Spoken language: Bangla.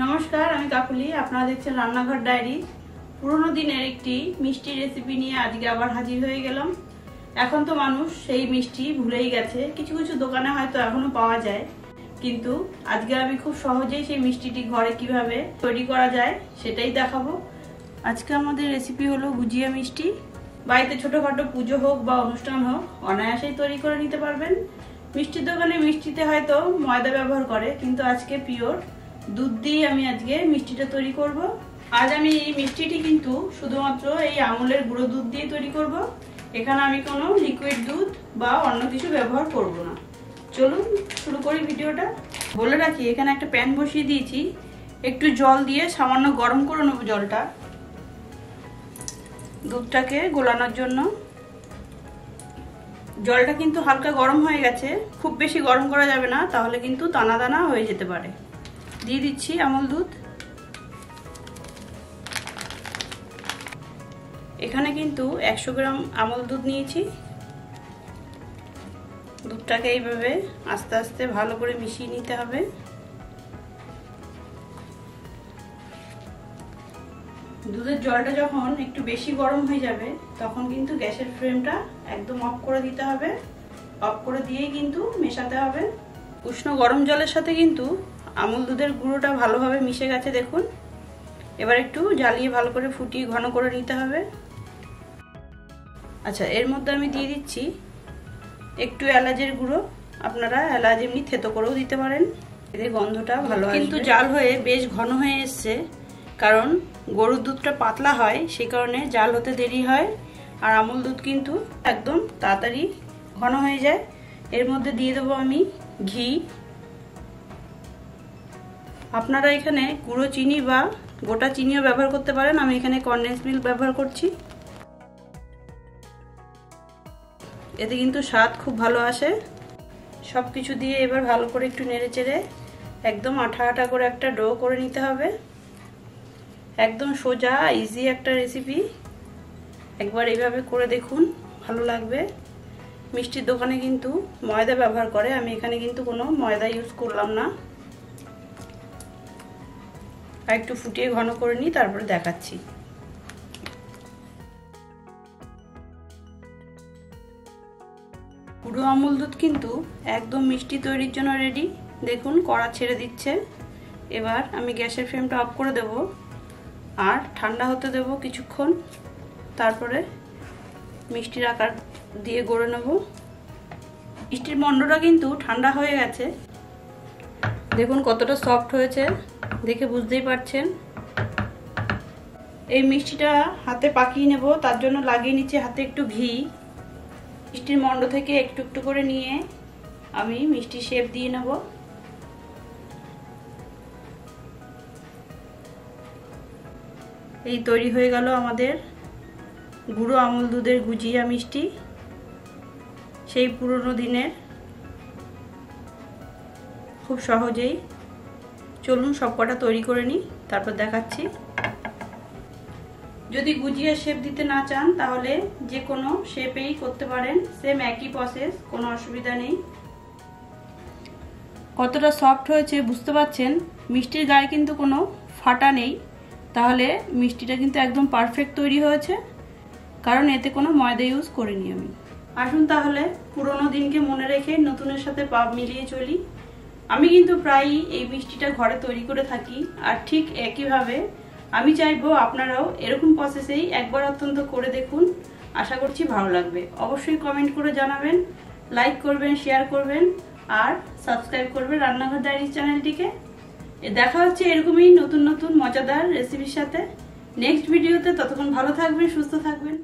নমস্কার, আমি কাকুলি। আপনারা দেখছেন রান্নাঘর ডায়েরি। পুরোনো দিনের একটি মিষ্টি রেসিপি নিয়ে আজকে আবার হাজির হয়ে গেলাম। এখন তো মানুষ সেই মিষ্টি ভুলেই গেছে, কিছু কিছু দোকানে হয়তো এখনো পাওয়া যায়, কিন্তু আজকে আমি খুব সহজেই সেই মিষ্টিটি ঘরে কিভাবে তৈরি করা যায় সেটাই দেখাবো। আজকে আমাদের রেসিপি হলো গুজিয়া মিষ্টি। বাড়িতে ছোটখাটো পুজো হোক বা অনুষ্ঠান হোক, অনায়াসেই তৈরি করে নিতে পারবেন। মিষ্টির দোকানে মিষ্টিতে হয়তো ময়দা ব্যবহার করে, কিন্তু আজকে পিওর দুধ দিয়ে আমি আজকে মিষ্টিটা তৈরি করব। আজ আমি এই মিষ্টিটি কিন্তু শুধুমাত্র এই আমুলের গুঁড়ো দুধ দিয়ে তৈরি করব। এখানে আমি কোনো লিকুইড দুধ বা অন্য কিছু ব্যবহার করব না। চলুন শুরু করি ভিডিওটা। বলে রাখি, এখানে একটা প্যান বসিয়ে দিয়েছি, একটু জল দিয়ে সামান্য গরম করে নেব জলটা দুধটাকে গোলানোর জন্য। জলটা কিন্তু হালকা গরম হয়ে গেছে, খুব বেশি গরম করা যাবে না, তাহলে কিন্তু দানা দানা হয়ে যেতে পারে। দিয়ে দিচ্ছি আমুল দুধ। এখানে কিন্তু 100 গ্রাম আমুল দুধ নিয়েছি। দুধটাকে এইভাবে আস্তে আস্তে ভালো করে মিশিয়ে নিতে হবে। দুধের জলটা যখন একটু বেশি গরম হয়ে যাবে, তখন কিন্তু গ্যাসের ফ্লেমটা একদম অফ করে দিতে হবে। অফ করে দিয়েই কিন্তু মেশাতে হবে। উষ্ণ গরম জলের সাথে কিন্তু আমুল দুধের গুঁড়োটা ভালোভাবে মিশে গেছে, দেখুন। এবার একটু জ্বালিয়ে ভালো করে ফুটিয়ে ঘন করে নিতে হবে। আচ্ছা, এর মধ্যে আমি দিয়ে দিচ্ছি একটু এলাচের গুঁড়ো। আপনারা এলাচ এমনি থেতো করেও দিতে পারেন, এতে গন্ধটা ভালো আসবে। কিন্তু জাল হয়ে বেশ ঘন হয়ে এসছে, কারণ গরুর দুধটা পাতলা হয়, সেই কারণে জাল হতে দেরি হয়। আর আমুল দুধ কিন্তু একদম তাড়াতাড়ি ঘন হয়ে যায়। এর মধ্যে দিয়ে দেবো আমি ঘি। আপনারা এখানে গুঁড়ো চিনি বা গোটা চিনিও ব্যবহার করতে পারেন, আমি এখানে কনডেন্স মিল্ক ব্যবহার করছি। এতে কিন্তু স্বাদ খুব ভালো আসে। সব কিছু দিয়ে এবার ভালো করে একটু নেড়ে চেড়ে একদম আঠা আঠা করে একটা ডো করে নিতে হবে। একদম সোজা ইজি একটা রেসিপি, একবার এইভাবে করে দেখুন, ভালো লাগবে। মিষ্টির দোকানে কিন্তু ময়দা ব্যবহার করে, আমি এখানে কিন্তু কোনো ময়দা ইউজ করলাম না। আর একটু ফুটিয়ে ঘন করে নিই, তারপরে দেখাচ্ছি। গুঁড়ো আমুল দুধ কিন্তু একদম মিষ্টি তৈরির জন্য রেডি। দেখুন কড়া ছেড়ে দিচ্ছে। এবার আমি গ্যাসের ফ্লেমটা অফ করে দেব আর ঠান্ডা হতে দেব কিছুক্ষণ। তারপরে মিষ্টির আকার দিয়ে গড়ে নেব। মিষ্টির মন্ডটা কিন্তু ঠান্ডা হয়ে গেছে, দেখুন কতটা সফট হয়েছে, দেখে বুঝতেই পারছেন। এই মিষ্টিটা হাতে পাকিয়ে নেব, তার জন্য লাগিয়ে নিচ্ছি হাতে একটু ঘি। মিষ্টির মন্ড থেকে একটু একটু করে নিয়ে আমি মিষ্টি শেপ দিয়ে নেব। এই তৈরি হয়ে গেল আমাদের গুঁড়ো আমুল দুধের গুজিয়া মিষ্টি, সেই পুরনো দিনের, খুব সহজেই। চলুন সবকটা তৈরি করে নিই, তারপর দেখাচ্ছি। যদি গুজিয়া শেপ দিতে না চান, তাহলে যে কোনো শেপেই করতে পারেন, সেম একই প্রসেস, কোনো অসুবিধা নেই। কতটা সফট হয়েছে বুঝতে পারছেন। মিষ্টির গায়ে কিন্তু কোনো ফাটা নেই, তাহলে মিষ্টিটা কিন্তু একদম পারফেক্ট তৈরি হয়েছে, কারণ এতে কোনো ময়দা ইউজ করিনি আমি। আসুন তাহলে পুরোনো দিনকে মনে রেখে নতুনের সাথে পাপ মিলিয়ে চলি। আমি কিন্তু প্রায়ই এই মিষ্টিটা ঘরে তৈরি করে থাকি, আর ঠিক একইভাবে আমি চাইবো আপনারাও এরকম প্রসেসেই একবার অন্তত করে দেখুন। আশা করছি ভালো লাগবে। অবশ্যই কমেন্ট করে জানাবেন, লাইক করবেন, শেয়ার করবেন আর সাবস্ক্রাইব করবেন রান্নাঘর ডায়েরি চ্যানেলটিকে। দেখা হচ্ছে এরকমই নতুন নতুন মজাদার রেসিপির সাথে নেক্সট ভিডিওতে। ততক্ষণ ভালো থাকবেন, সুস্থ থাকবেন।